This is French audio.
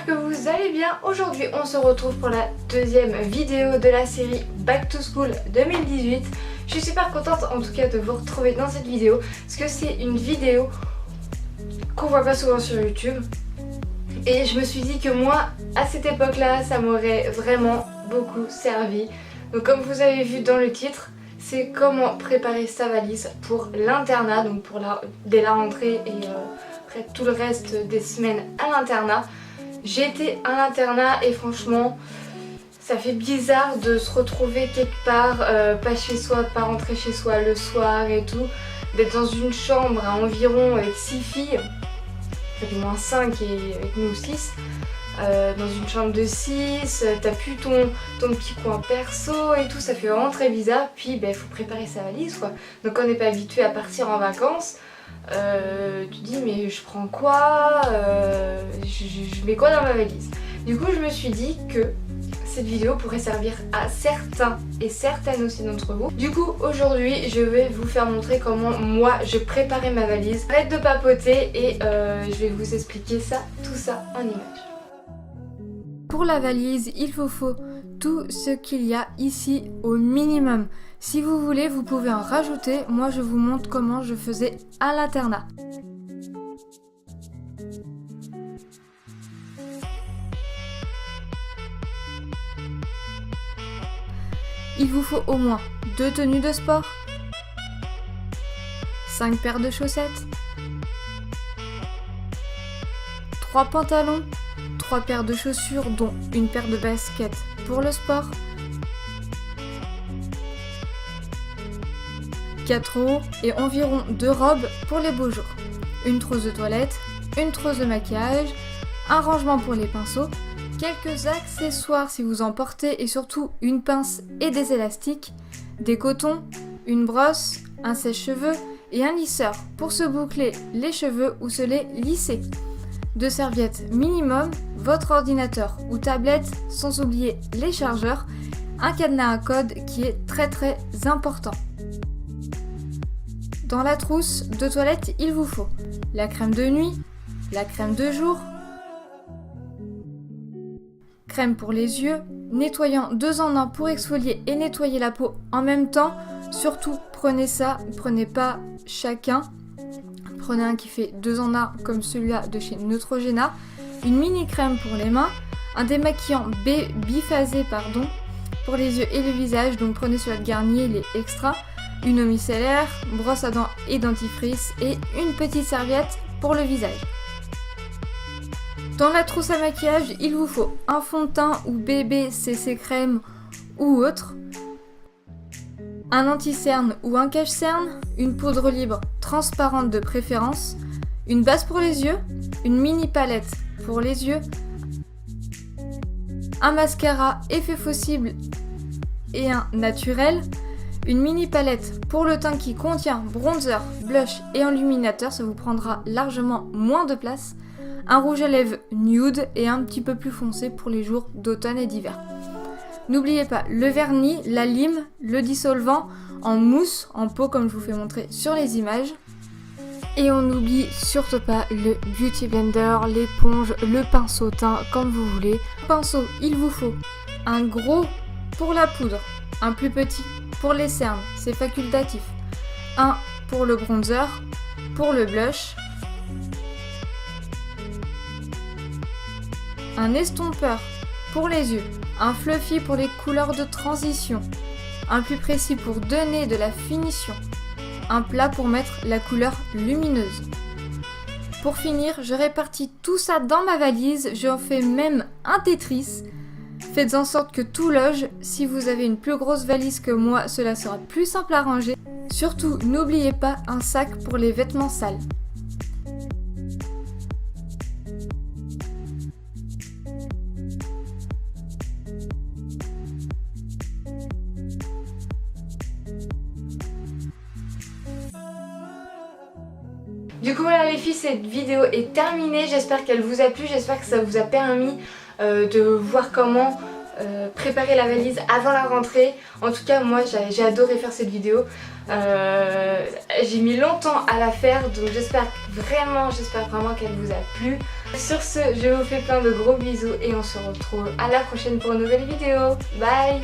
j'espère que vous allez bien. Aujourd'hui on se retrouve pour la deuxième vidéo de la série Back to School 2018. Je suis super contente en tout cas de vous retrouver dans cette vidéo parce que c'est une vidéo qu'on voit pas souvent sur YouTube. Et je me suis dit que moi, à cette époque-là, ça m'aurait vraiment beaucoup servi. Donc comme vous avez vu dans le titre, c'est comment préparer sa valise pour l'internat, donc dès la rentrée et après tout le reste des semaines à l'internat. J'ai été à l'internat et franchement, ça fait bizarre de se retrouver quelque part, pas chez soi, pas rentrer chez soi le soir et tout, d'être dans une chambre à environ avec 6 filles, du moins 5 et avec nous 6. Dans une chambre de 6, t'as plus ton petit coin perso et tout, ça fait vraiment très bizarre. Puis il faut préparer sa valise quoi. Donc on n'est pas habitué à partir en vacances. Tu te dis mais je prends quoi, je mets quoi dans ma valise. Du coup je me suis dit que cette vidéo pourrait servir à certains et certaines aussi d'entre vous. Du coup aujourd'hui je vais vous faire montrer comment moi je préparais ma valise. Arrête de papoter et je vais vous expliquer ça, tout ça en images. Pour la valise, il vous faut tout ce qu'il y a ici au minimum. Si vous voulez, vous pouvez en rajouter. Moi, je vous montre comment je faisais à l'internat. Il vous faut au moins 2 tenues de sport, 5 paires de chaussettes, 3 pantalons, 3 paires de chaussures dont une paire de baskets pour le sport, 4 hauts et environ 2 robes pour les beaux jours, une trousse de toilette, une trousse de maquillage, un rangement pour les pinceaux, quelques accessoires si vous en portez et surtout une pince et des élastiques, des cotons, une brosse, un sèche-cheveux et un lisseur pour se boucler les cheveux ou se les lisser. 2 serviettes minimum, votre ordinateur ou tablette, sans oublier les chargeurs, un cadenas à code qui est très important. Dans la trousse de toilette, il vous faut la crème de nuit, la crème de jour, crème pour les yeux, nettoyant 2 en 1 pour exfolier et nettoyer la peau en même temps. Surtout prenez ça, prenez pas chacun. Prenez un qui fait 2 en 1 comme celui-là de chez Neutrogena, une mini crème pour les mains, un démaquillant biphasé pour les yeux et le visage, donc prenez celui de Garnier, il est extra, une eau micellaire, brosse à dents et dentifrice et une petite serviette pour le visage. Dans la trousse à maquillage, il vous faut un fond de teint ou bébé CC crème ou autre, un anti-cerne ou un cache-cerne, une poudre libre transparente de préférence, une base pour les yeux, une mini palette pour les yeux, un mascara effet faux cible et un naturel, une mini palette pour le teint qui contient bronzer, blush et enluminateur, ça vous prendra largement moins de place, un rouge à lèvres nude et un petit peu plus foncé pour les jours d'automne et d'hiver. N'oubliez pas le vernis, la lime, le dissolvant en mousse, en pot comme je vous fais montrer sur les images. Et on n'oublie surtout pas le beauty blender, l'éponge, le pinceau teint comme vous voulez. Pinceau, il vous faut un gros pour la poudre, un plus petit pour les cernes, c'est facultatif. Un pour le bronzer, pour le blush. Un estompeur pour les yeux, un fluffy pour les couleurs de transition, un plus précis pour donner de la finition, un plat pour mettre la couleur lumineuse. Pour finir, je répartis tout ça dans ma valise, j'en fais même un Tetris. Faites en sorte que tout loge, si vous avez une plus grosse valise que moi, cela sera plus simple à ranger. Surtout, n'oubliez pas un sac pour les vêtements sales. Du coup voilà les filles, cette vidéo est terminée, j'espère qu'elle vous a plu, j'espère que ça vous a permis de voir comment préparer la valise avant la rentrée. En tout cas moi j'ai adoré faire cette vidéo, j'ai mis longtemps à la faire, donc j'espère vraiment qu'elle vous a plu. Sur ce, je vous fais plein de gros bisous et on se retrouve à la prochaine pour une nouvelle vidéo. Bye!